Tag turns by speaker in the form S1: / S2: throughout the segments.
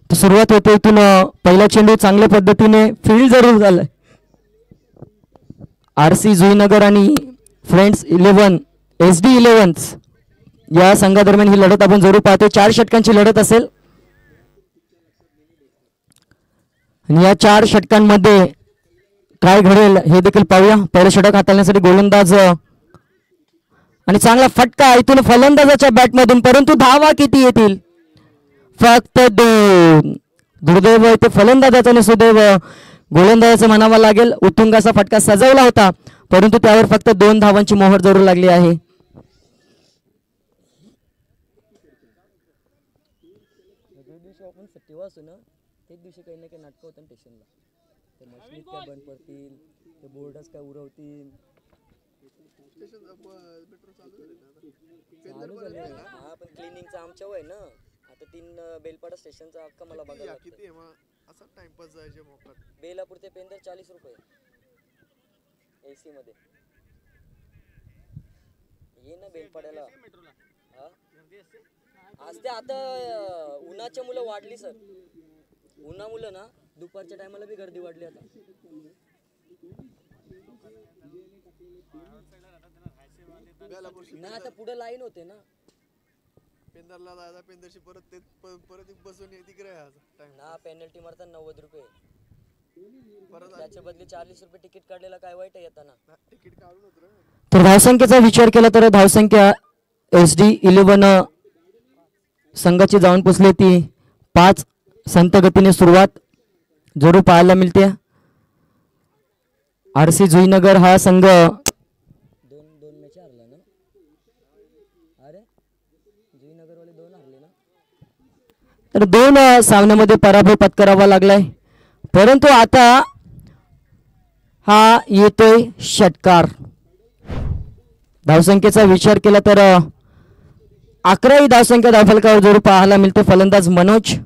S1: सुरुवात होते इथून पहिला चेंडू चांगल्या पद्धतीने फील्ड जरूर झालाय. आरसी जुईनगर आणि फ्रेंड्स 11 SD 11 या संघादरम्यान ही लढत आपण जरूर पाहतो. 4 षटकांची लढत असेल आणि या 4 षटकांमध्ये काय घडेल हे देखील पाहूया. पहिलं षटक हाताळण्यासाठी गोलंदाज आणि चांगला फटका इथून फलंदाजाच्या बॅटमधून, परंतु धावा किती येतील? फक्त 2. दुर्दैव इथे फलंदाजाचा आणि सुदैव गोलंदाजाचं म्हणावं लागेल. उत्तुंगाचा फटका सजवला होता परंतु त्यावर फक्त 2 धावांची मोहर जरूर लागली आहे. एक दिवशी काही ना काही नाटक होतं स्टेशनला. ते मशीन काय बंद पडतील, ते बोर्डच काय उडवतील. हा पण क्लिनिंगचं आमच्या वय ना. आता 3 बेलपाडा स्टेशनचा हक्क मला बघायला किती आहे मग असा टाइमपास जायचे मोफत. बेलापूर ते पेंदर 40 रुपये AC मध्ये. ये ना बेलपाड्याला. आज ते आता उन्हाच्या मुलं वाढली सर. उन्हामुळे ना दुपारच्या टायमाला बी गर्दी वाढली आता. ना आता पुढे लाईन होते ना पेंदरला जायला. पेंदरशी परत बसून तिकडे ना पेनल्टी मारतात 90 रुपये. त्याच्या बदली 40 रुपये तिकीट काढलेला काय वाईट आहे येताना. तिकीट काढून होतं. तर धावसंख्येचा विचार केला तर धावसंख्या SD 11 संघाची जाऊन पोचली ती 5. संत गतीने सुरुवात जरूर पाहायला मिळते. आरसी जुईनगर हा संघ 2 मॅच हरला ना. अरे जुईनगर वाले 2 हरले ना. तर 2 सामन्यामध्ये पराभव पत्करावा लागलाय. परंतु आता हा येतोय षटकार. धावसंख्येचा विचार केला तर 11वी धावसंख्या धावफलकावर जरूर पाहायला मिळते. फलंदाज मनोज,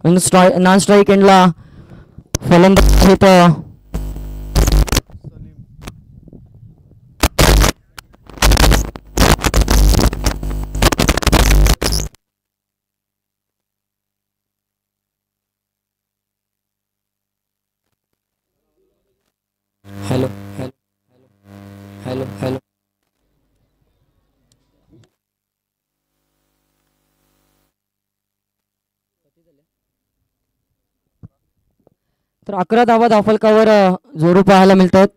S1: नॉन स्ट्राईक एंडला फलंदाज आहेत हॅलो हॅलो हॅलो हॅलो. तर 11 धावा धावफलकावर जोरू पाहायला मिळतात.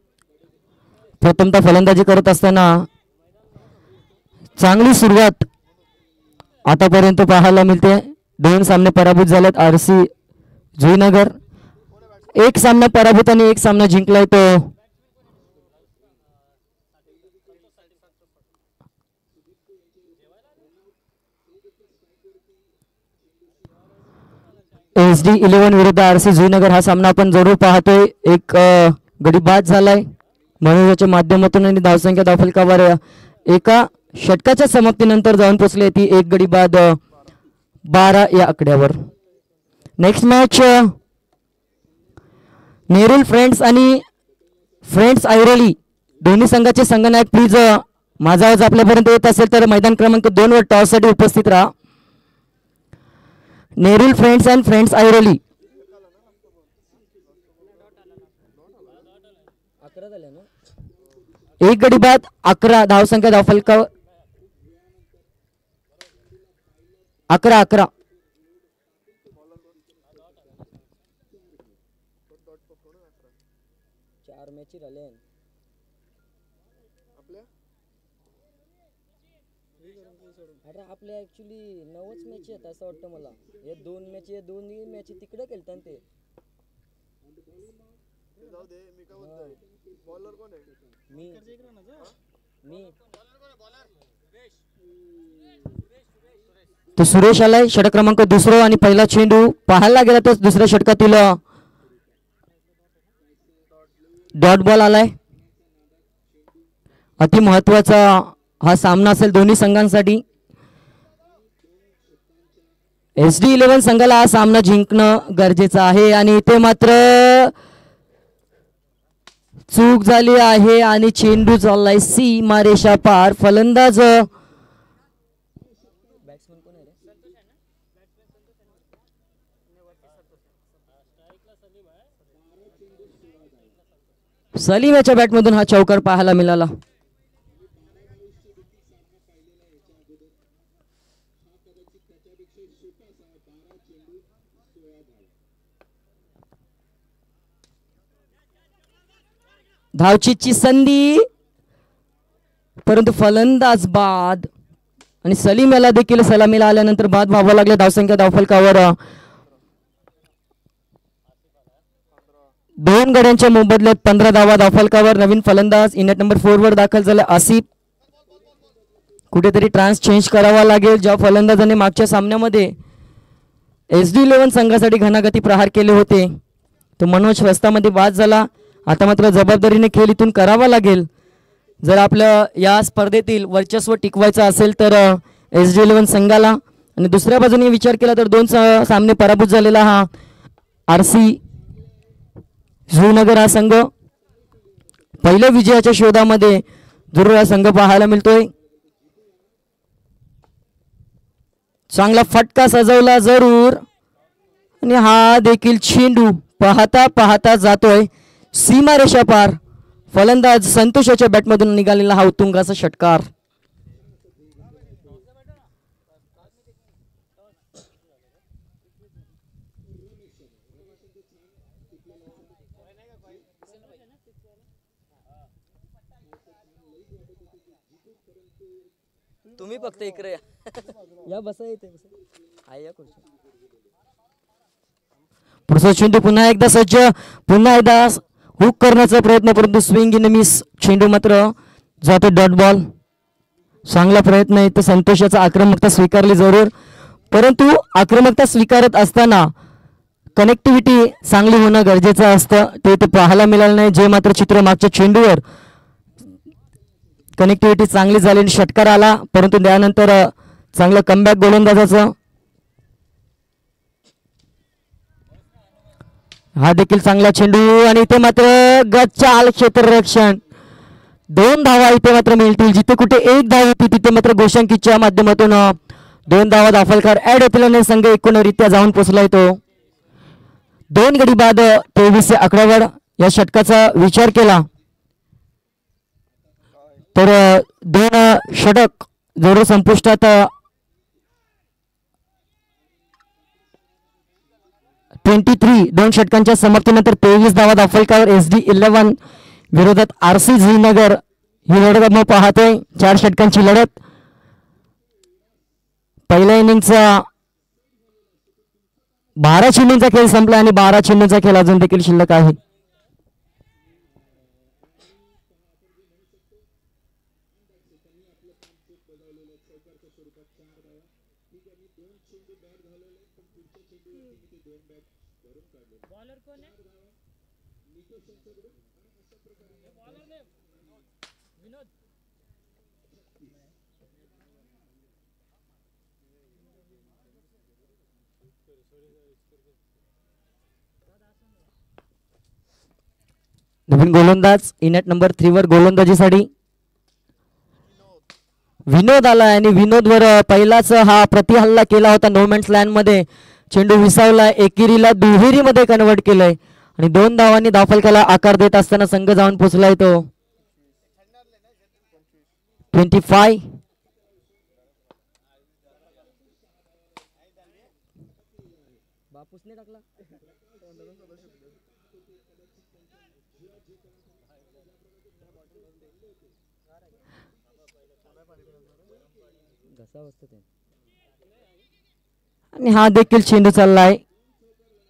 S1: प्रथमतः फलंदाजी करत असताना चांगली सुरुवात आतापर्यंत पाहायला मिळते. 2 सामने पराभूत झालेत आरसी जुईनगर. 1 सामना पराभूत आणि 1 सामना जिंकलाय तो SD 11 विरुद्ध आरसी जुईनगर. हा सामना आपण जरूर पाहतोय. एक गडी बाद झालाय मनोजाच्या माध्यमातून आणि धावसंख्या धावफलकावर एका षटकाच्या समाप्तीनंतर जाऊन पोहोचली ती 1 गडी बाद 12 या आकड्यावर. नेक्स्ट मॅच नेरुल फ्रेंड्स आणि फ्रेंड्स ऐरोली दोन्ही संघाचे संघनायक प्लीज माझा आवाज आपल्यापर्यंत येत असेल तर मैदान क्रमांक 2 वर टॉससाठी उपस्थित राहा. Nerul friends and friends Airoli. 1 गडी बाद 11 धावसंख्या धावफलकावर 11 11. आपल्या ऍक्च्युली 9च मॅच आहेत असं वाटतं मला. हे 2 मॅच हे दोन्ही मॅच तिकडे खेळतात ते. जाऊ दे. मी काय बोलतोय बॉलर कोण आहे? मी तो सुरेश आलाय. षटक क्रमांक 2 आणि पहिला चेंडू पाहायला गेला तर दुसऱ्या षटकातील डॉट बॉल आलाय. अति महत्वाचा हा सामना असेल दोन्ही संघांसाठी. SD 11 संघाला हा सामना जिंकणं गरजेचं आहे आणि इथे मात्र चूक झाली आहे आणि चेंडू चाललाय सीमारेषा पार. फलंदाज
S2: सलीम याच्या बॅटमधून हा चौकार पाहायला मिळाला. धावचीची संधी, परंतु फलंदाज बाद आणि सलीम याला देखील सलामीला आल्यानंतर बाद व्हावं लागले. धावसंख्या धावफलकावर 2 गड्यांच्या मोबदल्यात 15 धावा धावफलकावर. नवीन फलंदाज इन नंबर 4 वर दाखल झाले आसिफ. कुठेतरी ट्रान्स चेंज करावा लागेल. ज्या फलंदाजाने मागच्या सामन्यामध्ये SD11 संघासाठी घणागती प्रहार केले होते तो मनोज स्वस्तामध्ये बाद झाला. आता मात्र जबाबदारीने खेळ इथून करावा लागेल जर आपल्या या स्पर्धेतील वर्चस्व टिकवायचं असेल तर SD11 संघाला. आणि दुसऱ्या बाजूने विचार केला तर 2 सामने पराभूत झालेला हा RC श्रीनगर हा संघ पहिल्या विजयाच्या शोधामध्ये जरूर हा संघ पाहायला मिळतोय. चांगला फटका सजवला जरूर आणि हा देखील चेंडू पाहता पाहता जातोय सीमारेषा पार. फलंदाज संतोषाच्या बॅटमधून निघालेला हा उत्तुंगाचा षटकार.
S1: तुम्ही फक्त इकडे या बसा येते
S2: पुढचा चेंडू पुन्हा एकदा सज्ज, पुन्हा एकदा हुक करण्याचा प्रयत्न परंतु स्विंग इन मिस. चेंडू मात्र जातो डॉट बॉल. चांगला प्रयत्न आहे तर संतोषाचा आक्रमकता स्वीकारली जरूर परंतु आक्रमकता स्वीकारत असताना कनेक्टिव्हिटी चांगली होणं गरजेचं असतं. ते पाहायला मिळालं नाही. जे मात्र चित्र मागच्या चेंडूवर कनेक्टिव्हिटी चांगली झाली आणि षटकार आला परंतु त्यानंतर चांगलं कमबॅक गोलंदाजाचं. हा देखील चांगला चेंडू आणि इथे मात्र गच्चाल क्षेत्ररक्षण. 2 धावा इथे मात्र मिळतील. जिथे कुठे 1 धाव होती तिथे मात्र गोशांकीच्या माध्यमातून 2 धावा धावफलकावर ऍड होतील आणि संघ एकूणरित्या जाऊन पोहोचला येतो. 2 गडी बाद 23 आकड्यावर. या षटकाचा विचार केला तर 2 षटक जरूर संपुष्टात 23 2 षटकांच्या समाप्तीनंतर 23 धावा धावफलकावर SD11 विरोधात RC श्रीनगर ही लढत आपण पाहतोय. 4 षटकांची लढत. पहिल्या इनिंगचा 12 चेंडूंचा खेळ संपला आणि 12 चेंडूंचा खेळ अजून देखील शिल्लक आहे. नवीन गोलंदाज इनेट नंबर 3 वर गोलंदाजीसाठी विनोद आला आणि विनोद वर पहिलाच हा प्रतिहल्ला केला होता. नो मॅन्स लँड मध्ये चेंडू विसावला, एकेरीला दुहेरी मध्ये कन्वर्ट केलंय आणि 2 धावांनी धावफलकाला आकार देत असताना संघ जाऊन पोहोचलाय तो 25. बापूसने टाकला. आणि हा देखील चेंडू चाललाय.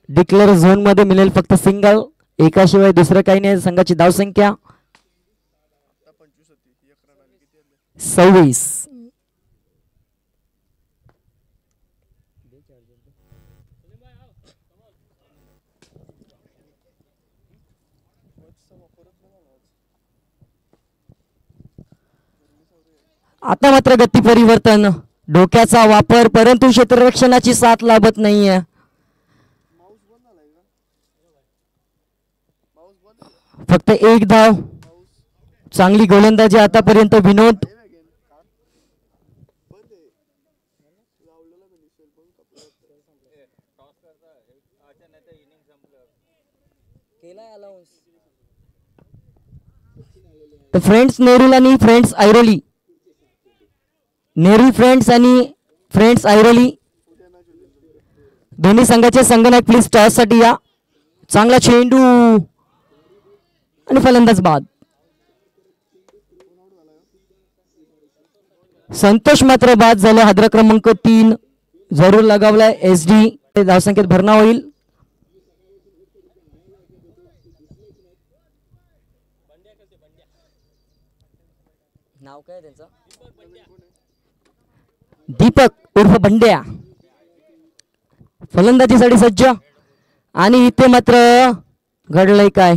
S2: डिक्लेअर झोन मध्ये मिळेल फक्त सिंगल. एकाशिवाय दुसरं काही नाही. संघाची धावसंख्या 26. आता मात्र गती परिवर्तन, डोक्याचा वापर परंतु क्षेत्ररक्षणाची साथ लाभत नाहीये. फक्त 1 धाव. चांगली गोलंदाजी आतापर्यंत विनोद. तर फ्रेंड्स नेरुल आणि फ्रेंड्स ऐरोली, नेरुल फ्रेंड्स आणि फ्रेंड्स ऐरोली दोन्ही संघाचे संघनायक प्लीज टॉस साठी या. चांगला चेंडू आणि फलंदाज बाद. संतोष मात्र बाद झाले. हादरा क्रमांक 3 जरूर लगावलाय. SD धावसंख्येत भरणा होईल. नाव काय त्यांचं? दीपक उर्फ बंड्या फलंदाजीसाठी सज्ज. आणि इथे मात्र घडलंय काय?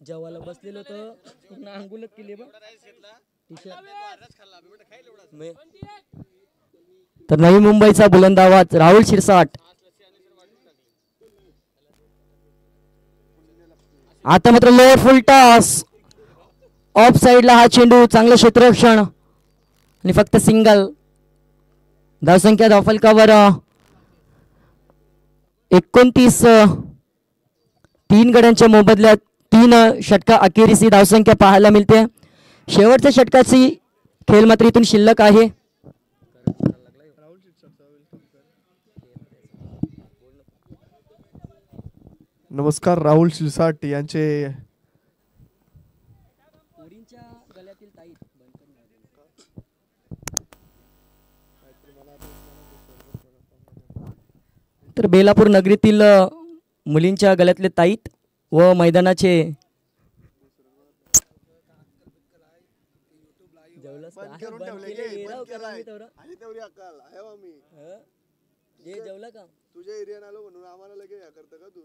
S2: जेवायला बसलेलो होतं पूर्ण अंगुलच केली बघ. तर नवी मुंबईचा बुलंद आवाज राहुल शिरसाट. आता मात्र लोअर फुल टॉस ऑफ साइडला हा चेंडू. चांगलं क्षेत्ररक्षण आणि फक्त सिंगल. धावसंख्या धावफलकावर 29. 3 गड्यांच्या मोबदल्यात 3 षटका अखेरीस ही धावसंख्या पाहायला मिळते. शेवटच्या षटकाची खेळ मात्र इथून शिल्लक आहे.
S3: नमस्कार. राहुल शिरसाट यांचे
S2: तर बेलापूर नगरीतील मुलींच्या गळ्यातले ताईत व मैदानाचे जेवला का
S3: तुझ्या एरियात आलो म्हणून आम्हाला लगे या करतं का तू?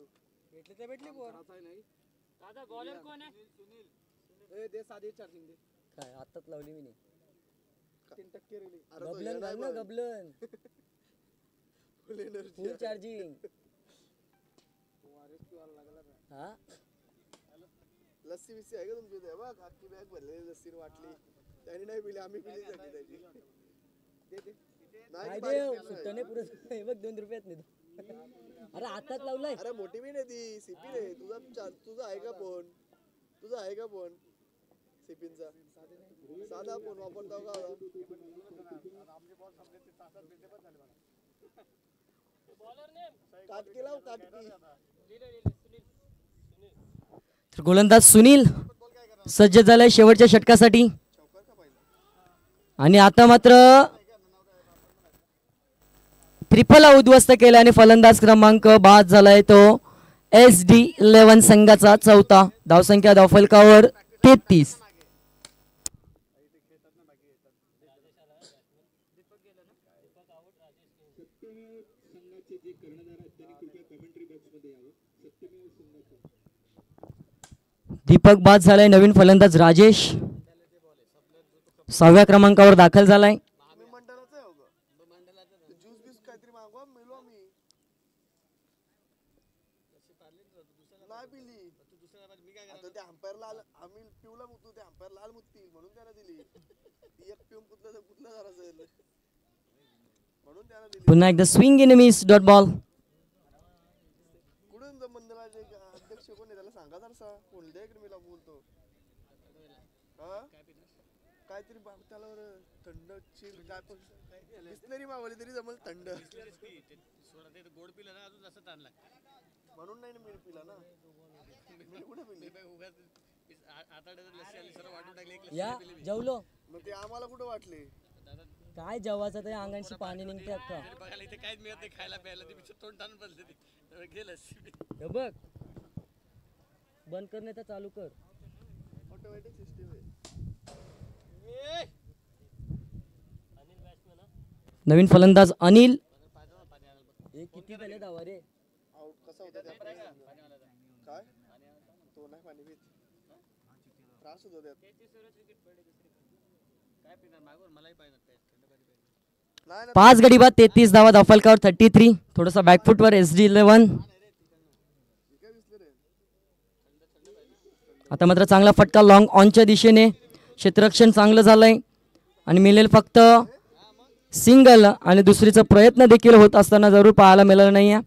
S1: भेटली दादा बॉलर कोण आहे? सुनील दे साधी चार्जिंग दे.
S2: काय आताच लावली मी.
S3: 3% रेली.
S2: गबलन घाल ना गबलन. फुल चार्जिंग. हा
S3: लस्सी विस्सी आहे का तुमची इथे? बघ अख्खी बॅग भरलेली लस्सी वाटली. त्यांनी नाही पिली, आम्ही पिली त्याची. दे दे.
S2: नाही देव सुट्टाने पुरत. हे बघ 2 रुपयात नाही. अरे आताच लावलाय.
S3: अरे मोठी मी नाही ती सीपी रे. तुझा आहे का फोन? तुझा आहे का फोन सीपींचा? साधा फोन वापरता का? काटकी लाव काटकी.
S2: गोलंदाज सुनील सज्ज झालाय शेवटच्या षटकासाठी. आणि आता मात्र ट्रिपल उद्ध्वस्त केला आणि फलंदाज क्रमांक बाद झालाय तो SD11 संघाचा 4था. धावसंख्या धावफलकावर 33. दीपक बाद झालाय. नवीन फलंदाज राजेश 6व्या क्रमांकावर दाखल झालाय. पुन्हा एकदा swing in miss dot ball.
S3: अध्यक्ष कोण आहे त्याला सांगा जरा. फोन दे इकडे. मी बोलतो काहीतरी त्याला थंड चिल काय पण बिस्लरी मागवली तरी जमल. थंड गोड पिला ना अजून जास्त ताण लागतो म्हणून नाही मी पिला ना. मी कुठे पिली?
S2: या जेवलो
S3: मग ते आम्हाला कुठे वाटले?
S2: काय जेवायचं ते अंगांशी पाणी निघते अख्खा.
S1: बघायला इथे काहीच मिळत नाही खायला प्यायला. ते तोंड ताणून बसले ते गेलंच.
S2: हे बघ बंद कर नाही तर चालू कर.
S3: ऑटोमॅटिक सिस्टीम आहे.
S2: नवीन फलंदाज अनिल. किती झाले धावा रे?
S3: आउट कसा होता त्या काय तो नाही पाणी पीत. त्रास होतो त्यात.
S1: काय पिणार मागून मलाही पाहिजे.
S2: 5 गडी बाद 33 धावा. धावफलकावर 33. थोडासा बॅकफुटवर SD11. आता मात्र चांगला फटका लॉंग ऑनच्या दिशेने. क्षेत्ररक्षण चांगलं झालंय आणि मिळेल फक्त सिंगल आणि दुसरीचा प्रयत्न देखील होत असताना जरूर पाहायला मिळालं नाही आहे.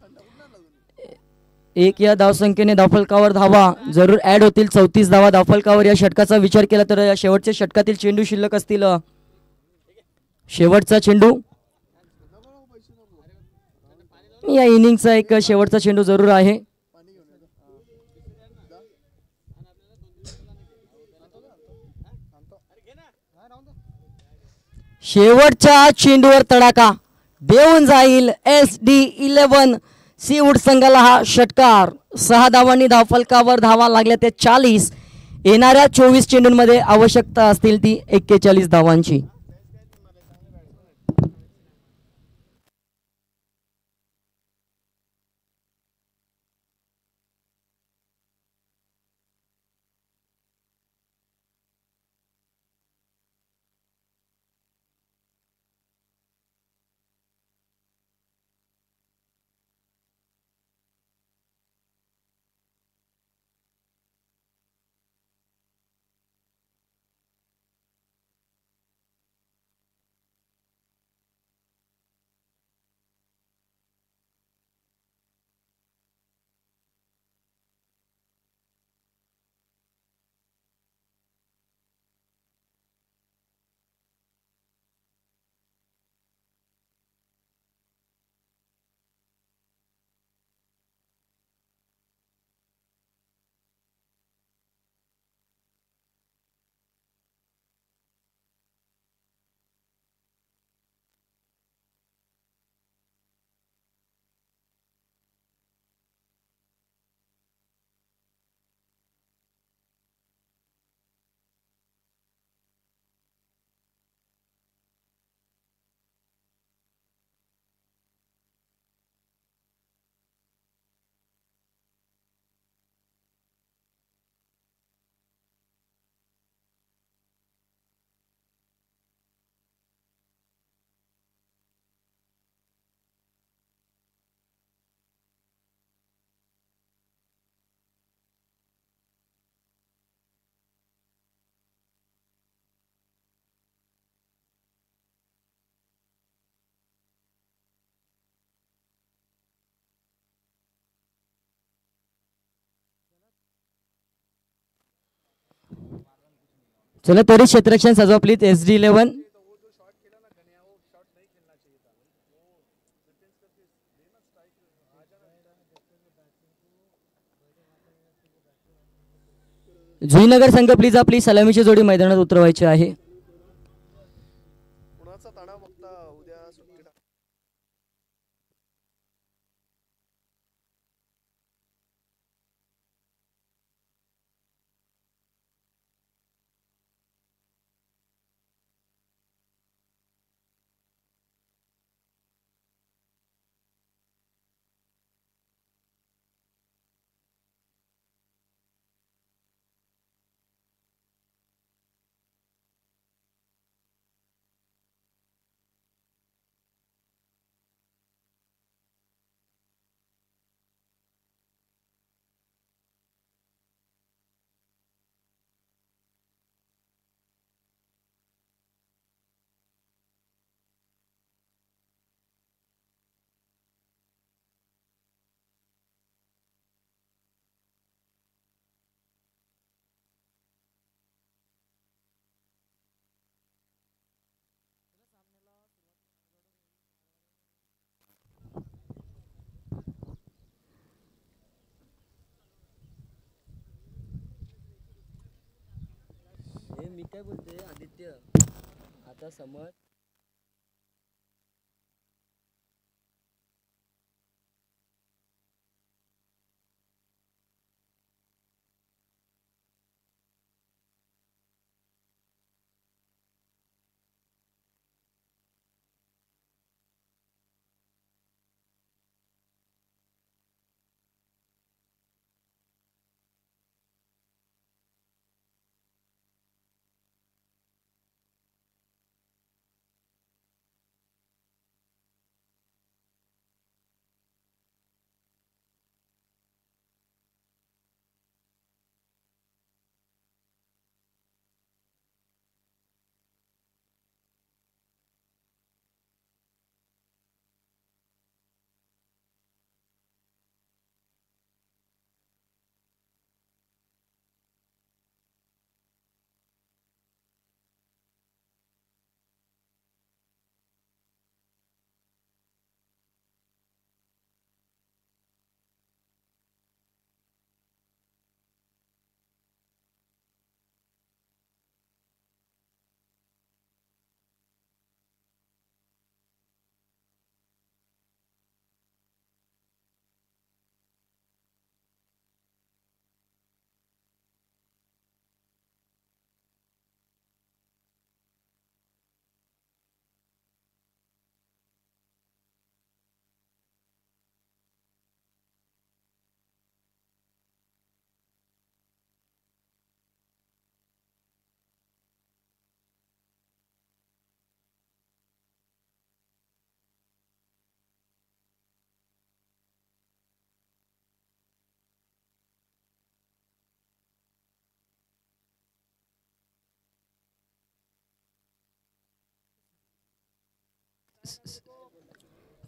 S2: एक या धावसंख्येने धावफलकावर धावा जरूर ऍड होतील. 34 धावा धावफलकावर या षटकाचा विचार केला तर या शेवटच्या षटकातील चेंडू शिल्लक असतील. शेवटचा चेंडू या इनिंगचा एक शेवटचा चेंडू जरूर आहे. शेवटच्या चेंडूवर तडाखा देऊन जाईल SD11 सीवूड संघाला हा षटकार. 6 धावांनी धावफलकावर धावा लागल्या ते 40. येणाऱ्या 24 चेंडूंमध्ये आवश्यकता असतील ती 41 धावांची. चला तरी क्षेत्ररक्षण सजवा प्लीज SD11. जुईनगर संघ प्लीज आपली सलामीची जोडी मैदानात उतरवायची आहे.
S3: कुणाचा तणाव बघता उद्या सुट्टी
S1: मी काय बोलते आदित्य, आता समज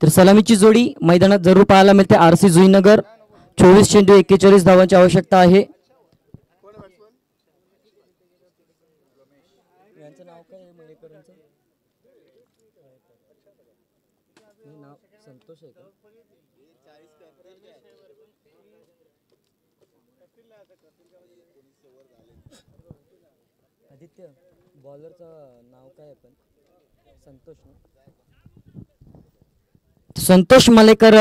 S2: तर सलामीची जोडी मैदानात जरूर पाहायला मिळते. RC जुईनगर 24 चेंडू 41 धावांची आवश्यकता आहे.
S1: यांचं नाव काय आहे मलेकरांचं? नाव संतोष आहे का? आदित्य बॉलरचं नाव काय आहे पण? संतोष ना?
S2: संतोष मलेकर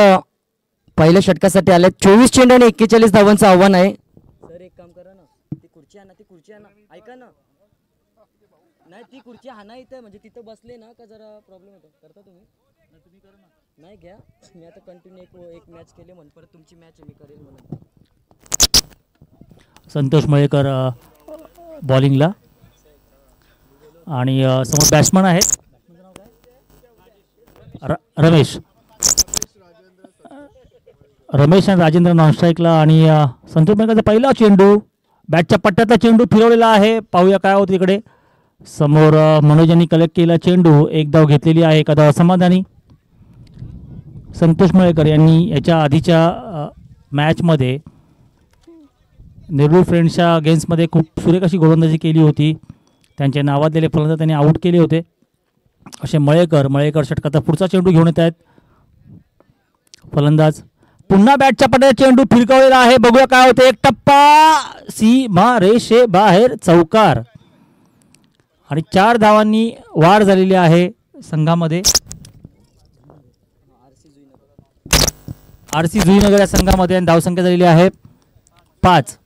S2: पहिल्या षटकासाठी आले. 24 चेंडू आणि 41 धावांचं आव्हान आहे.
S1: सर एक काम करा ना, ती खुर्ची आणा, ती खुर्ची आणा. ऐका ना, नाही ती खुर्ची आणा इथं, म्हणजे तिथं बसले ना का जरा प्रॉब्लेम होतो. करता तुम्ही? तुम्ही करा ना. नाही घ्या, मी आता कंटिन्यू एक मॅच केली म्हणून परत तुमची मॅच मी करेल म्हणून.
S4: संतोष मळेकर बॉलिंगला आणि समोर बॅट्समन आहेत रमेश आणि राजेंद्र नॉनस्ट्राईकला. आणि संतोष मळेकरचा पहिला चेंडू बॅटच्या पट्ट्यातला चेंडू फिरवलेला आहे. पाहूया काय होतं तिकडे. समोर मनोज यांनी कलेक्ट केला चेंडू. एक धाव घेतलेली आहे, एका धाव समाधानी. संतोष मळेकर यांनी याच्या आधीच्या मॅचमध्ये नेहरू फ्रेंड्सच्या गेम्समध्ये खूप सुरेख अशी गोलंदाजी केली होती. त्यांचे नावाजलेले फलंदाज त्यांनी आऊट केले होते. असे मळेकर षटकाचा पुढचा चेंडू घेऊन येत आहेत. फलंदाज पुन्हा बॅटच्या पट्ट्यात चेंडू फिरकवलेला आहे. बघूया काय होते. एक टप्पा सीमा रेषे बाहेर, चौकार. आणि 4 धावांनी वाढ झालेली आहे संघामध्ये. RC जुईनगर या संघामध्ये आणि धावसंख्या झालेली आहे 5.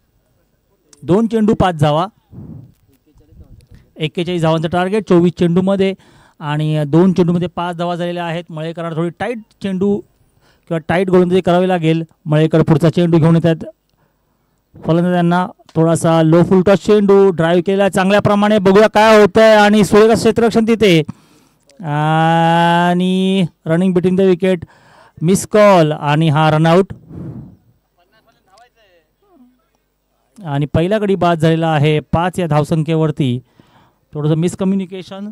S4: 2 चेंडू 5 धावा, 41 धावांचं टार्गेट 24 चेंडूमध्ये. आणि 2 चेंडूमध्ये 5 धावा झालेल्या आहेत. मळेकरांना थोडी टाईट चेंडू किंवा टाईट गोलंदाजी करावी लागेल. मळेकर पुढचा चेंडू घेऊन येत आहेत. फलंदाजांना थोडासा लो फुल टॉस चेंडू ड्राईव्ह केला चांगल्या प्रमाणे. बघूया काय होतं आहे. आणि सुरेख क्षेत्ररक्षण तिथे आणि running between the wicket, miss call आणि हा रनआउट. आणि पहिला गडी बाद झालेला आहे 5 या धावसंख्येवरती. थोडंसं मिसकम्युनिकेशन.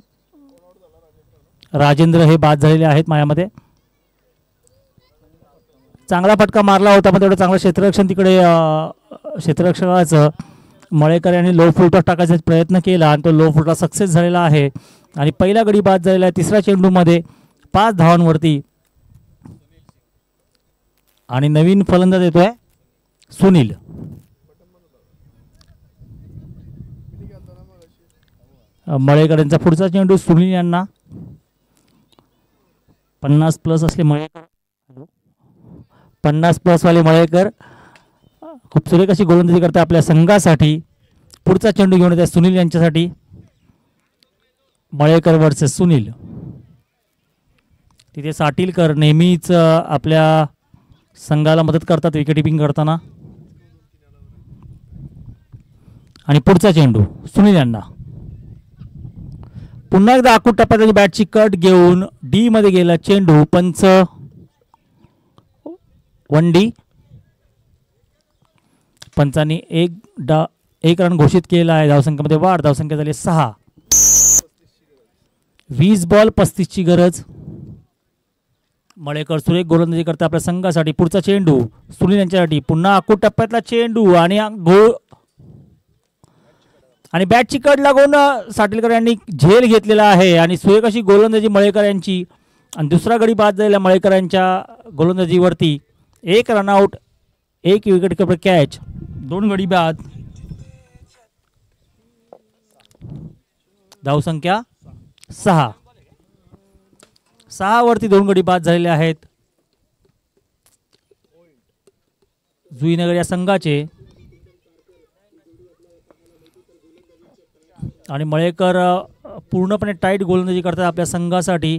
S4: राजेंद्र हे बाद झालेले आहेत मायामध्ये. चांगला फटका मारला होता पण तेवढं चांगलं क्षेत्ररक्षण तिकडे क्षेत्ररक्षकाचं. मळेकर यांनी लो फुलटॉस टाकायचा प्रयत्न केला आणि तो लो फुलटॉस सक्सेस झालेला आहे. आणि पहिला गडी बाद झालेला आहे 3ऱ्या चेंडूमध्ये 5 धावांवरती. आणि नवीन फलंदाज येतोय सुनील. मळेकर यांचा पुढचा चेंडू सुनील यांना. 50+ असले मळेकर, 50+ वाले मळेकर खूप सुरेख अशी गोलंदाजी करते आपल्या संघासाठी. पुढचा चेंडू घेऊन येते सुनील यांच्यासाठी. मळेकर वर्सेस सुनील. तिथे साटीलकर नेहमीच आपल्या संघाला मदत करतात विकेट कीपिंग करताना. आणि पुढचा चेंडू सुनील यांना. पुन्हा एकदा आखूड टप्प्यात बॅटची कट घेऊन डी मध्ये गेला चेंडू. पंच 1D. पंचांनी एक रन घोषित केला आहे. धावसंख्येमध्ये वाढ. धावसंख्या झाली 6. 20 बॉल 35ची गरज. मळेकर सुरेख गोलंदाजी करता आपल्या संघासाठी. पुढचा चेंडू सुनील यांच्यासाठी. पुन्हा आखूड टप्प्यातला चेंडू आणि आणि बॅटची कड लागून साटीलकर यांनी झेल घेतलेला आहे. आणि सुरेख अशी गोलंदाजी मळेकर यांची. आणि दुसरा गडी बाद झालेला मळेकर यांच्या गोलंदाजीवरती. 1 रनआउट, 1 विकेट कीपर कॅच, 2 गडी बाद. धावसंख्या 6. 6 वरती 2 गडी बाद झालेले आहेत जुईनगर या संघाचे. आणि मळेकर पूर्णपणे टाईट गोलंदाजी करतात आपल्या संघासाठी.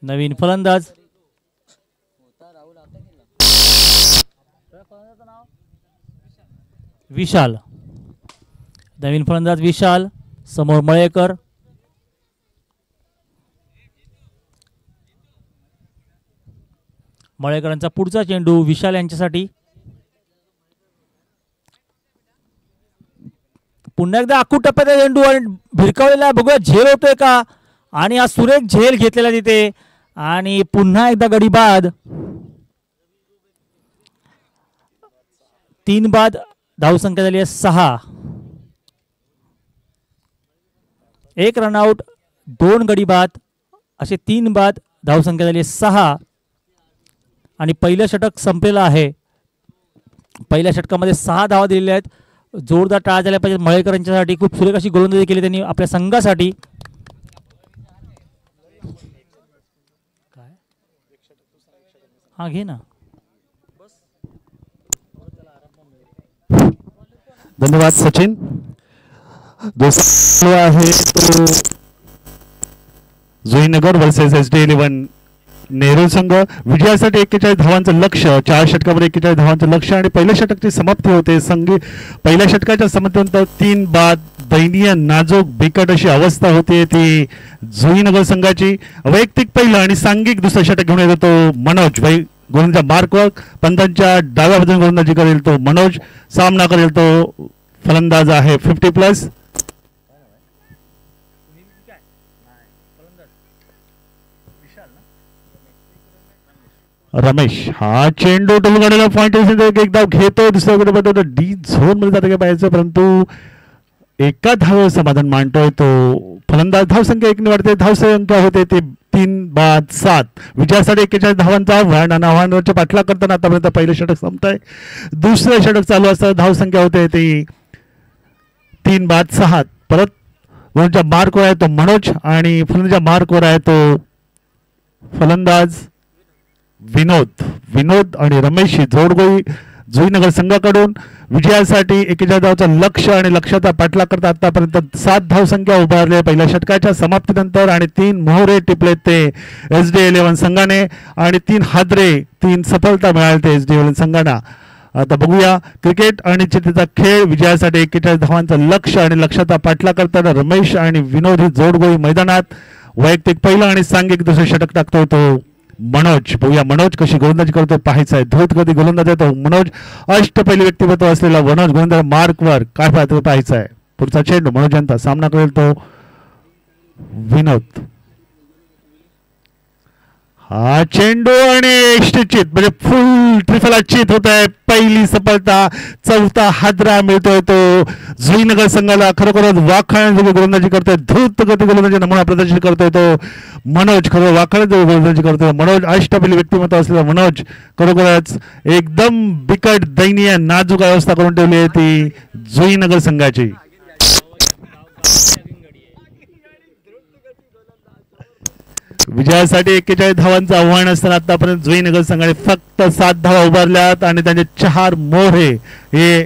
S4: नवीन फलंदाज विशाल. नवीन फलंदाज विशाल. समोर मळेकर. मळेकरांचा पुढचा चेंडू विशाल यांच्यासाठी. पुन्हा एकदा आखूड टप्प्यात चेंडू आणि भिरकावलेला आहे. बघूया झेल होतोय का, आणि हा सुरेख झेल घेतलेला तिथे, आणि पुन्हा एकदा गडी बाद. 3 बाद धावसंख्या झाली आहे 6. 1 रनआउट, 2 गडी बाद असे 3 बाद धावसंख्या झाली आहे 6. आणि पहिलं षटक संपलेलं आहे. पहिल्या षटकामध्ये 6 धावा दिलेल्या आहेत. जोरदार टाळ्या झाल्या पाहिजेत मळेकरांच्यासाठी. खूप सुरेख अशी गोलंदाजी केली त्यांनी आपल्या संघासाठी. काय हा घे ना.
S5: धन्यवाद सचिन. दुसरा आहे तो जुईनगर वर्सेस SD11 नेहरू संघ. विजयासाठी 41 धावांचं लक्ष्य, 4 षटकामध्ये 41 धावांचं लक्ष्य, आणि पहिल्या षटकाची समाप्ती होते. पहिल्या षटकाच्या समाप्तीनंतर 3 बाद दयनीय नाजूक बिकट अशी अवस्था होती ती जुईनगर संघाची. वैयक्तिक पहिलं आणि सांघिक दुसरं षटक घेऊन येतो तो मनोज. गोलंदाजा मार्कवर पंतांच्या डाव्या बाजूने गोलंदाजी करेल तो मनोज. सामना करेल तो फलंदाज आहे 50+. रमेश. हा चेंडू टोलगाडीला पॉइंट एक धाव घेतो. दुसऱ्या डी झोन मध्ये जातं काय पाहिजे, परंतु एका धाव समाधान मांडतोय तो फलंदाज. धावसंख्या 1 वाढते. धावसंख्या होते ते 3 बाद 7. विजयासाठी 41 धावांचा आव्हानाच्या पाठलाग करताना आतापर्यंत पहिलं षटक संपत आहे. दुसरं षटक चालू असताना धावसंख्या होते ती 3 बाद 6. परत गोलंदाजा मार्कवर आहे तो मनोज, आणि फलंदाजा मार्कवर आहे तो फलंदाज विनोद आणि रमेश ही जोडगोळी जुईनगर संघाकडून. विजयासाठी 41 धावांचं लक्ष्य आणि लक्ष्याचा पाठलाग करता आतापर्यंत 7 धावसंख्या उभारल्या पहिल्या षटकाच्या समाप्तीनंतर, आणि 3 मोहरे टिपले ते SD11 संघाने, आणि 3 हादरे, 3 सफलता मिळाली ते SD11 संघांना. आता बघूया क्रिकेट आणि चित्तेचा खेळ. विजयासाठी 41 धावांचं लक्ष्य आणि लक्ष्याचा पाठलाग करताना रमेश आणि विनोद ही जोडगोळी मैदानात. वैयक्तिक पहिलं आणि सांघिक दुसरं षटक टाकतोय तो मनोज. बघूया मनोज कशी गोलंदाजी करतो पाहायचं आहे. द्रुतगती गोलंदाज तो मनोज. अष्टपैलू व्यक्तिमत्व असलेला मनोज गोलंदाज मार्कवर काय पाहायचं आहे. पुढचा चेंडू मनोज यांचा सामना करेल तो विनोद. हा चेंडू आणि एक्स्ट्राचित म्हणजे फुल ट्रिपल चित होत आहे. पहिली सफलता. 4था हादरा मिळतोय तो जुईनगर संघाला. खरोखरच वाखाणण्याजोगी गोलंदाजी करतोय. द्रुत गती गोलंदाजी नमुना प्रदर्शित करतोय तो मनोज. खरं वाखाणण्याजोगी गोलंदाजी करतोय मनोज. अष्टपैलू व्यक्तिमत्व असलेला मनोज खरोखरच एकदम बिकट दयनीय नाजूक अवस्था करून ठेवली आहे ती जुईनगर संघाची. विजयासाठी 41 धावांचं आव्हान असताना आतापर्यंत जुईनगर संघाने फक्त 7 धावा उभारल्यात, आणि त्यांचे 4 मोहरे हे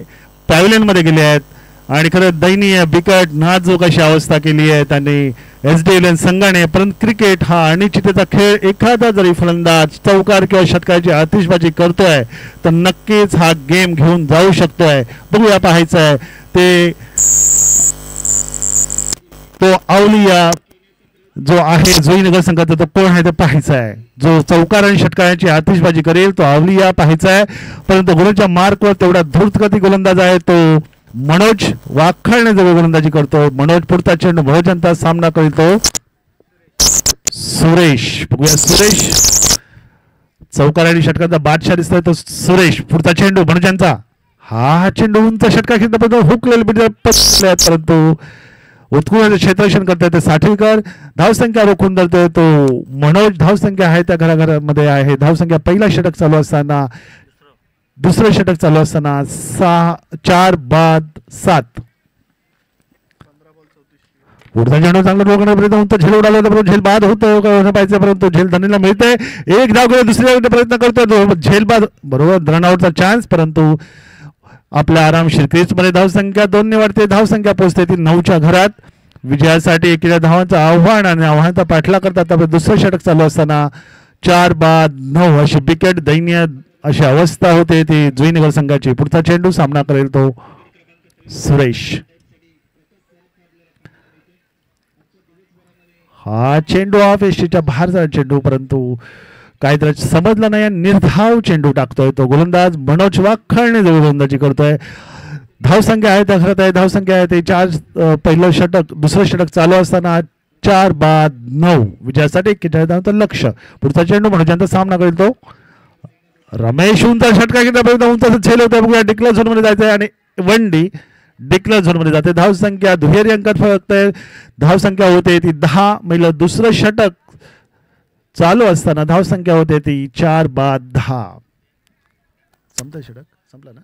S5: पॅव्हलियन मध्ये गेले आहेत. आणि खरं दयनीय बिकट नाजूक अशी अवस्था केली आहे त्यांनी SD11 संघाने. परंतु क्रिकेट हा अनिश्चिततेचा खेळ. एखादा जरी फलंदाज चौकार किंवा षटकाची आतिषबाजी करतोय तर नक्कीच हा गेम घेऊन जाऊ शकतोय. बघूया पाहायचं आहे ते तो अवलिया जो आहे जुईनगर संघाचा तो कोण आहे ते पाहायचं आहे. जो चौकार आणि षटकारांची आतिषबाजी करेल तो अवलिया पाहायचा आहे. परंतु गोलंदाजा मार्कवर तेवढा द्रुतगती गोलंदाज आहे तो मनोज. वाखाणण्याजोगी गोलंदाजी करतो मनोज. पुढचा चेंडू मनोज यांचा सामना करतो सुरेश. बघूया सुरेश. चौकार आणि षटकाचा बादशाह दिसतोय तो सुरेश. पुढचा चेंडू मनोज यांचा. हा चेंडू उंच षटका खेळता हुकलेले परंतु उत्कृष्ट क्षेत्ररक्षण करतोय ते साठीकर. धावसंख्या रोखून धरतोय तो मनोज. धावसंख्या आहे त्या घराघरामध्ये आहे. धावसंख्या पहिला षटक चालू असताना दुसरं षटक चालू असताना 4 बाद 7. पुढचा चेंडू चांगला रोखण्यापर्यंत झेल उडाला होता परंतु झेल बाद होतो पाहिजे, परंतु झेल धनीला मिळते. एक धाव घेऊन दुसऱ्या प्रयत्न करतोय झेल बाद. बरोबर रनआउटचा चान्स, परंतु आपल्या आरामशीर क्रीजमध्ये धावसंख्या 2 ने वाढते. धावसंख्या पोहोचते ती 9च्या घरात. विजयासाठी 41 धावांचं आव्हान आणि आव्हानाचा पाठलाग करतात. आपलं दुसरं षटक चालू असताना 4 बाद 9 अशी बिकट दयनीय अशी अवस्था होते ती जुईनगर संघाची. पुढचा चेंडू सामना करेल तो सुरेश. हा चेंडू ऑफ एसटीच्या बाहेरचा चेंडू, परंतु काहीतरी समजलं नाही. निर्धाव चेंडू टाकतोय तो गोलंदाज मनोज. वाखाणण्याजोगी गोलंदाजी करतोय. धावसंख्या आहे त्या खरं आहे धावसंख्या आहे ते 4 पहिलं षटक दुसरं षटक चालू असताना 4 बाद 9 विजयासाठी 41 धावांचं लक्ष्य. पुढचा चेंडू म्हणून ज्यांचा सामना करेल तो रमेश. उंचा षटका घेण्यापर्यंत उंचाचा झेल होता. बघूया डिक्लेअर झोन मध्ये जायचंय आणि वनडी डिक्लेअर झोन मध्ये जाते. धावसंख्या दुहेरी अंकात फक्त धावसंख्या होते ती 10. महिला दुसरं षटक चालू असताना धावसंख्या होते ती 4 बाद 10. संपतंय षटक संपलं ना.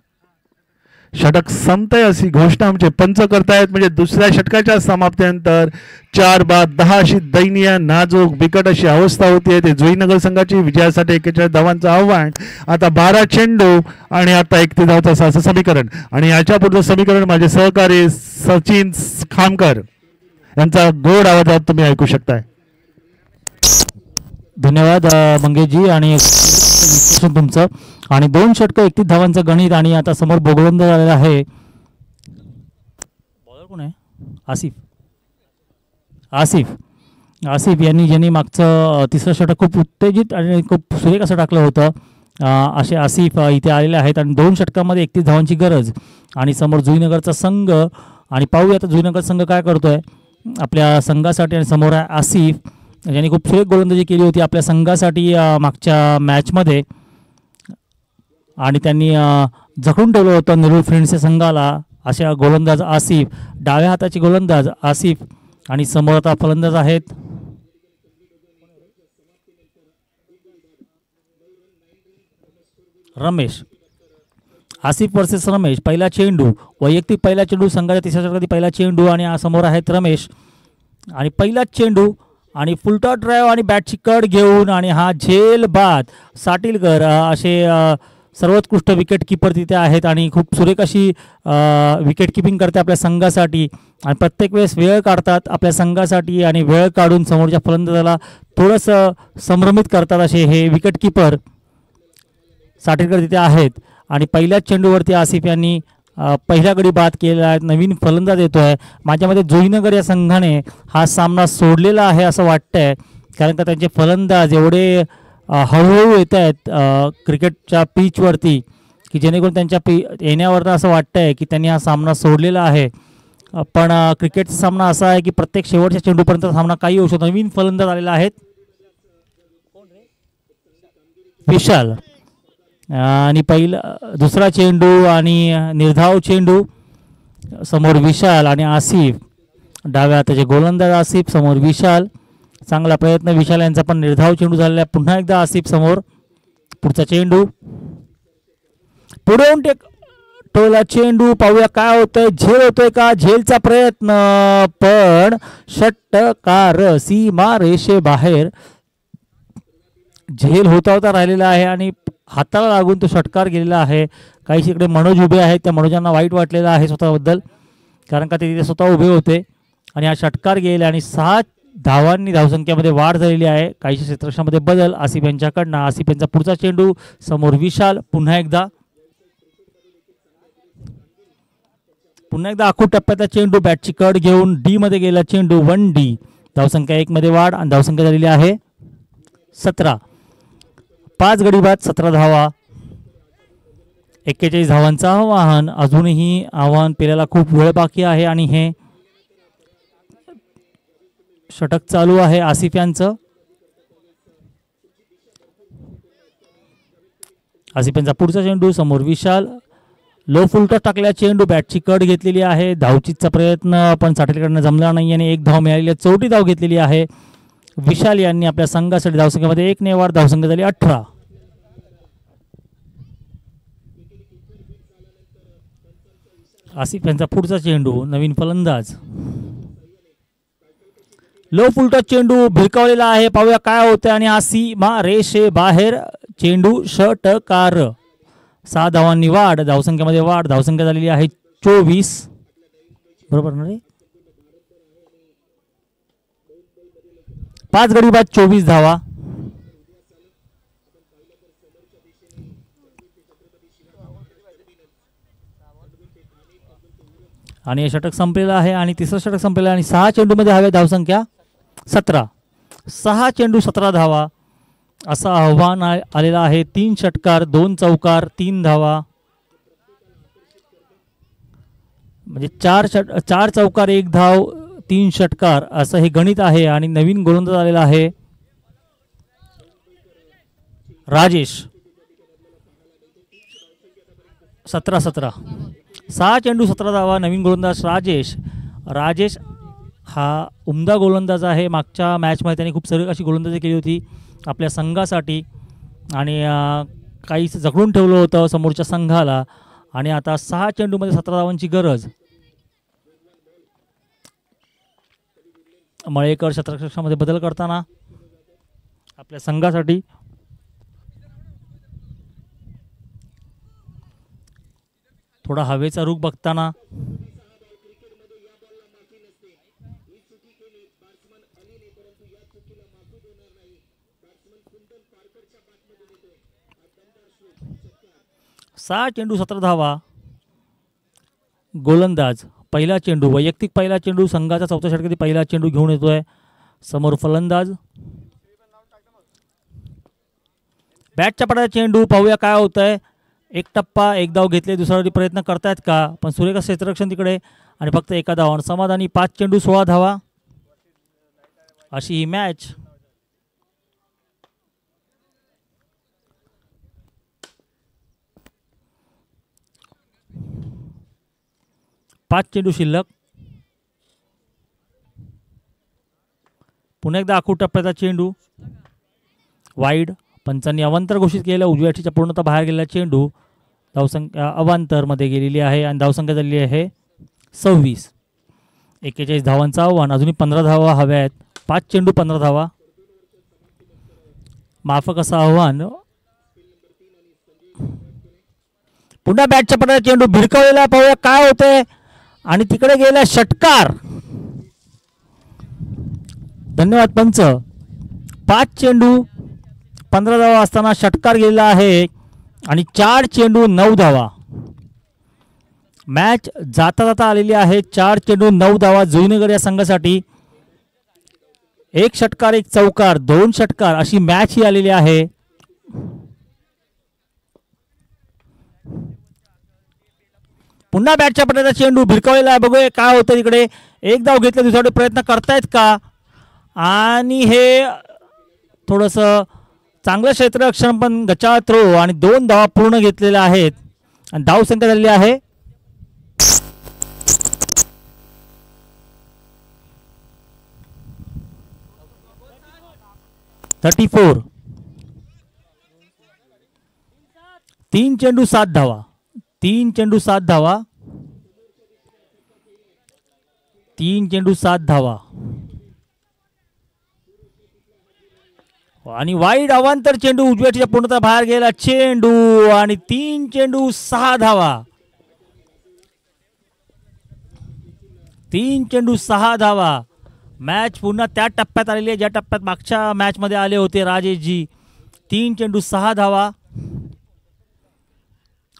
S5: षटक संपतंय अशी घोषणा आमचे पंच करतायत. म्हणजे दुसऱ्या षटकाच्या समाप्तीनंतर 4 बाद 10 अशी दैनीय नाजूक बिकट अशी अवस्था होती. ते जुईनगर संघाची विजयासाठी 41 धावांचं आव्हान. आता 12 चेंडू आणि आता 31 धावांचं असं समीकरण. आणि याच्या पुढचं समीकरण माझे सहकारी सचिन खामकर यांचा गोड आवाजात तुम्ही ऐकू शकताय.
S4: धन्यवाद मंगेशजी आणि विश्लेषण तुमचं. आणि 2 षटकं 31 धावांचं गणित. आणि आता समोर बोगवंद झालेला आहे. बॉलर कोण आहे? आसिफ यांनी ज्यांनी मागचं तिसरं षटक खूप उत्तेजित आणि खूप सुरेख असं टाकलं होतं. असे आसिफ इथे आलेले आहेत. आणि 2 षटकामध्ये 31 धावांची गरज. आणि समोर जुईनगरचा संघ. आणि पाहूया आता जुईनगर संघ काय करतोय आपल्या संघासाठी. आणि समोर आहे आसिफ ज्यांनी खूप सुरेख गोलंदाजी केली होती आपल्या संघासाठी मागच्या मॅचमध्ये. आणि त्यांनी जखडून ठेवलं होतं नेरूळ फ्रेंड्सच्या संघाला. अशा गोलंदाज आसिफ, डाव्या हाताचे गोलंदाज आसिफ. आणि समोर आता फलंदाज आहेत रमेश. आसिफ वर्सेस रमेश. पहिला चेंडू वैयक्तिक पहिला चेंडू संघाच्या तिसऱ्या षटकातील पहिला चेंडू. आणि समोर आहेत रमेश. आणि पहिलाच चेंडू आणि फुलटॉस ड्राईव्ह आणि बॅटची कड घेऊन. आणि हा झेल बाद. साटीलकर असे सर्वोत्कृष्ट विकेट किपर तिथे आहेत. आणि खूप सुरेख अशी विकेट किपिंग करते आपल्या संघासाठी. आणि प्रत्येक वेळेस वेळ काढतात आपल्या संघासाठी. आणि वेळ काढून समोरच्या फलंदाजाला थोडंसं संभ्रमित करतात असे हे विकेट किपर साटीलकर तिथे आहेत. आणि पहिल्याच चेंडूवरती आसिफ यांनी पहिल्या गडी बाद केलेला आहे. नवीन फलंदाज येतो आहे. माझ्यामध्ये जुईनगर या संघाने हा सामना सोडलेला आहे असं वाटतंय. कारण का त्यांचे फलंदाज एवढे हळूहळू येत आहेत क्रिकेटच्या पिचवरती की जेणेकरून त्यांच्या येण्यावरनं असं वाटतंय की त्यांनी हा सामना सोडलेला आहे. पण क्रिकेटचा सामना असा आहे की प्रत्येक शेवटच्या चेंडूपर्यंत सामना काही होऊ शकतो. नवीन फलंदाज आलेला आहेत विशाल. आणि दुसरा चेंडू आणि निर्धाव चेंडू. समोर विशाल आणि आसिफ. डाव्या हाताचे गोलंदाज आसिफ. समोर विशाल. चांगला प्रयत्न विशाल यांचा पण निर्धाव चेंडू झालेला आहे. पुन्हा एकदा आसिफ समोर. पुढचा चेंडू पुढे टोला चेंडू. पाहूया काय होतंय. झेल होतोय का? झेलचा प्रयत्न पण षटकार सीमा रेषे बाहेर. झेल होता राहिलेला आहे आणि हाताला लागून तो षटकार गेलेला आहे. काही इकडे मनोज उभे आहेत. त्या मनोजांना वाईट वाटलेलं आहे स्वतःबद्दल कारण का ते तिथे स्वतः उभे होते. आणि हा षटकार गेला आणि 6 धावांनी धावसंख्येमध्ये वाढ झालेली आहे. काही क्षेत्रक्षामध्ये बदल आसिफ यांच्याकडनं. आसिफ यांचा पुढचा चेंडू. समोर विशाल. पुन्हा एकदा आखूड टप्प्यातला चेंडू. बॅटची कड घेऊन डी मध्ये गेला चेंडू. 1D. धावसंख्या 1 मध्ये वाढ आणि धावसंख्या झालेली आहे 17. 5 गडी बाद 17 धावा. 41 धावांचं आव्हान. अजूनही आव्हान पेल्याला खूप वेळ बाकी आहे. आणि हे षटक चालू आहे आसिफ यांचं. आसिफ यांचा पुढचा चेंडू. समोर विशाल. लो फुलटॉस टाकल्या चेंडू. बॅटची कड घेतलेली आहे. धावचीचा प्रयत्न पण साठेकडनं जमला नाही आणि 1 धाव मिळालेली आहे. 4थी धाव घेतलेली आहे विशाल यांनी आपल्या संघासाठी. धावसंख्येमध्ये 1 ने वाढ. धावसंख्या झाली 18. आसिफ यांचा पुढचा चेंडू. नवीन फलंदाज. लो फुलटॉस चेंडू भिरकावलेला आहे. पाहूया काय होतं. आणि हा सीमा रेषे बाहेर चेंडू. षटकार. 6 धावांनी वाढ. धावसंख्येमध्ये वाढ. धावसंख्या झालेली आहे 24. बरोबर ना रे. 5 गडी बाद 24 धावा. आणि हे षटक संपलेलं आहे आणि तिसरं षटक संपलेलं आहे. आणि 6 चेंडूमध्ये हवे धावसंख्या 17. 6 चेंडू 17 धावा असं आव्हान आलेलं आहे. 3 षटकार 2 चौकार 3 धावा. म्हणजे चार चौकार 1 धाव 3 षटकार असं हे गणित आहे. आणि नवीन गोलंदाज आलेला आहे राजेश. 17 6 चेंडू 17 धावा. नवीन गोलंदाज राजेश हा उमदा गोलंदाज आहे. मागच्या मॅचमध्ये त्याने खूप सरळ अशी गोलंदाजी केली होती आपल्या संघासाठी आणि काहीच जखडून ठेवलं होतं समोरच्या संघाला. आणि आता 6 चेंडूमध्ये 17 धावांची गरज. मळेकर क्षेत्ररक्षणामध्ये बदल करताना आपल्या संघासाठी. थोडा हवेचा रुख बघताना सहा चेंडू 17 धावा. गोलंदाज पहिला चेंडू वैयक्तिक पहिला चेंडू संघाचा चौथ्या षटकातील पहिला चेंडू घेऊन येतोय. समोर फलंदाज बॅटच्या पडाचा चेंडू. पाहूया काय होतंय. एक टप्पा 1 धाव घेतले. दुसरा प्रयत्न करतायत का पण सुरेख क्षेत्ररक्षण तिकडे आणि फक्त 1 धाव. समाधानी 5 चेंडू 16 धावा अशी ही मॅच. पाच चेंडू शिल्लक. पुन्हा एकदा आखूड टप्प्याचा चेंडू वाईड. पंचांनी अवांतर घोषित केलेला उजव्या अटीच्या पूर्णतः बाहेर गेलेला चेंडू. धावसंख्या अवांतरमध्ये गेलेली आहे आणि धावसंख्या झालेली आहे 26. 41 धावांचं आव्हान. अजूनही 15 धावा हव्या आहेत. 5 चेंडू 15 धावा. माफक असं आव्हान. पुन्हा बॅटच्या पडाचा चेंडू भिरकवलेला. पाहूया काय होतंय आणि तिकडे गेला षटकार. धन्यवाद पंच. 5 चेंडू 15 धावा असताना षटकार गेलेला आहे आणि 4 चेंडू 9 धावा. मॅच जाता जाता आलेली आहे. 4 चेंडू 9 धावा जुईनगर या संघासाठी. 1 षटकार 1 चौकार 2 षटकार अशी मॅच ही आलेली आहे. पुन्हा बॅटच्या पडाचा चेंडू भिरकवलेला आहे. बघूया काय होतं तिकडे. 1 धाव घेतलं. दुसऱ्या प्रयत्न करतायत का आणि हे थोडंसं चांगलं क्षेत्ररक्षण पण गचा थ्रो आणि 2 धावा पूर्ण घेतलेल्या आहेत आणि धाव संख्या झालेली आहे 34. 3 चेंडू 7 धावा. 3 चेंडू 7 धावा. 3 चेंडू 7 धावा आणि वाईड अवांतर चेंडू उजव्या पूर्णतः बाहेर गेला चेंडू आणि 3 चेंडू 6 धावा. 3 चेंडू 6 धावा. मॅच पुन्हा त्या टप्प्यात आलेली आहे ज्या टप्प्यात मागच्या मॅच मध्ये आले होते राजेशजी. 3 चेंडू 6 धावा.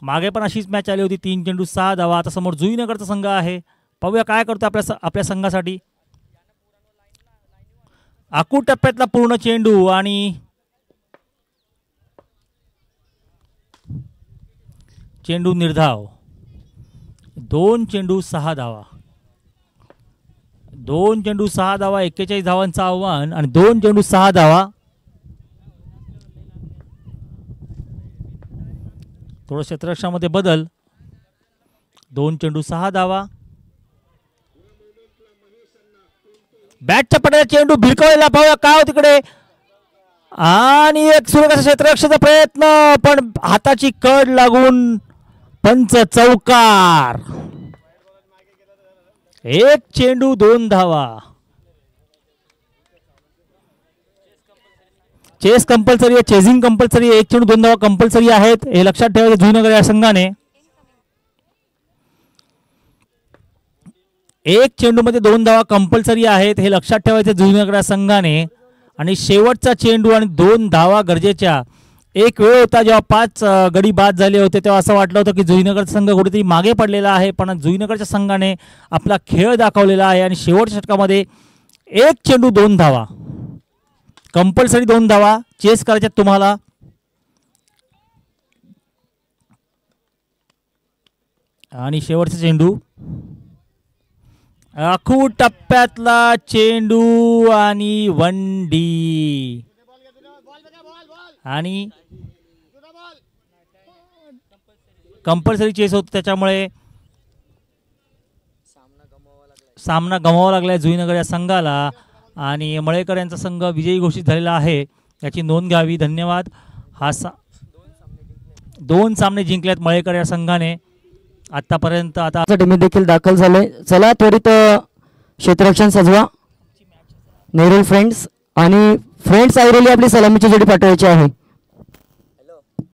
S4: मागे पण अशीच मॅच आली होती. 3 चेंडू 6 धावा. आता समोर जुईनगरचा संघ आहे. पाहूया काय करतो आपल्या संघासाठी. आखूड टप्प्यातला पूर्ण चेंडू आणि चेंडू निर्धाव. 2 चेंडू 6 धावा. 2 चेंडू 6 धावा. 41 धावांचं आव्हान आणि 2 चेंडू 6 धावा. थोडं क्षेत्ररक्षणामध्ये बदल. 2 चेंडू 6 धावा. बॅटच्या पडाचा चेंडू भिरकवलेला. पाहूया काय हो तिकडे आणि एक सुरेख क्षेत्ररक्षणाचा प्रयत्न पण हाताची कड लागून पंच चौकार. 1 चेंडू 2 धावा. चेस कंपल्सरी आहे. चेझिंग कंपल्सरी. 1 चेंडू 2 धावा कंपल्सरी आहेत. हे लक्षात ठेवायचं जुईनगर या संघाने. 1 चेंडू मध्ये 2 धावा कंपल्सरी आहेत हे लक्षात ठेवायचं जुईनगर या संघाने. आणि शेवटचा चेंडू आणि 2 धावा गरजेच्या. एक वेळ होता जेव्हा 5 गडी बाद झाले होते तेव्हा असं वाटलं होतं की जुईनगरचा संघ कुठेतरी मागे पडलेला आहे पण जुईनगरच्या संघाने आपला खेळ दाखवलेला आहे आणि शेवटच्या षटकामध्ये 1 चेंडू 2 धावा कंपल्सरी. 2 धावा चेस करायच्यात तुम्हाला. आणि शेवटचा चेंडू राखीव टप्प्यातला चेंडू आणि वंडी आणि कंपल्सरी चेस होत, त्याच्यामुळे सामना गमावा लागलाय जुईनगर या संघाला आणि मळेकर यांचा संघ विजयी घोषित झालेला आहे, याची नोंद घ्यावी. धन्यवाद. दोन सामने जिंकल्यात मळेकर या संघाने आतापर्यंत. आता
S2: टीम देखील दाखल झाले. चला त्वरित क्षेत्ररक्षण सजवा. नेरुल फ्रेंड्स आणि फ्रेंड्स ऐरोली आपली सलामीची जोडी पाठवायची आहे.